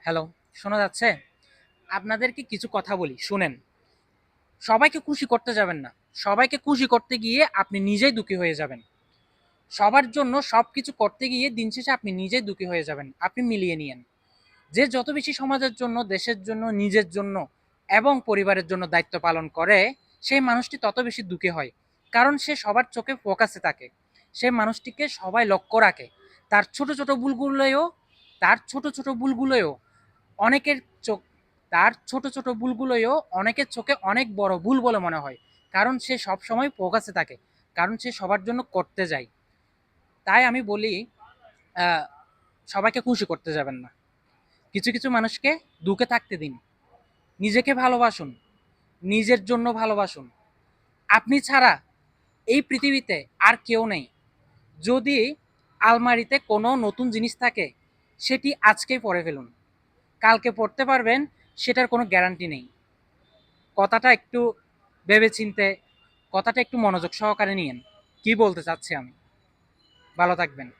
Hello, শোনা যাচ্ছে? আপনাদেরকে কিছু কথা বলি, শুনেন। সবাইকে খুশি করতে যাবেন না। সবাইকে খুশি করতে গিয়ে আপনি নিজেই দুঃখী হয়ে যাবেন। সবার জন্য সবকিছু করতে গিয়ে দিন শেষে আপনি নিজেই দুঃখী হয়ে যাবেন। আপনি মিলিয়ে নিয়েন। যে যত বেশি সমাজের জন্য, দেশের জন্য, নিজের জন্য এবং পরিবারের জন্য দায়িত্ব পালন করে, সেই মানুষটি তত বেশি দুঃখী হয়। কারণ সে সবার চোখে ফোকাসে থাকে। সেই মানুষটিকে সবাই লক্ষ্য রাখে। তার ছোট, ছোট ভুলগুলোও তার ছোট, ছোট ভুলগুলোও অনেকের চোখ তার ছোট ছোট ভুলগুলোও অনেকের চোখে অনেক বড় ভুল বলে মনে হয়। কারণ সে সব সময় ফোকাসে থাকে। কারণ সে সবার জন্য করতে যায়। তাই আমি বলি, আহ, সবাইকে খুশি করতে যাবেন না। কিছু কিছু মানুষকে দুঃখে থাকতে দিন। নিজেকে ভালোবাসুন, নিজের জন্য ভালোবাসুন। আপনি ছাড়া এই পৃথিবীতে আর কেউ নেই। যদি আলমারিতে কোনো নতুন জিনিস থাকে, সেটি আজকেই পরে ফেলুন। কালকে পড়তে পারবেন, সেটার কোনো গ্যারান্টি নেই। কথাটা একটু ভেবেচিন্তে, কথাটা একটু মনোযোগ সহকারে নিয়েন। কি বলতে চাচ্ছি আমি। ভালো থাকবেন।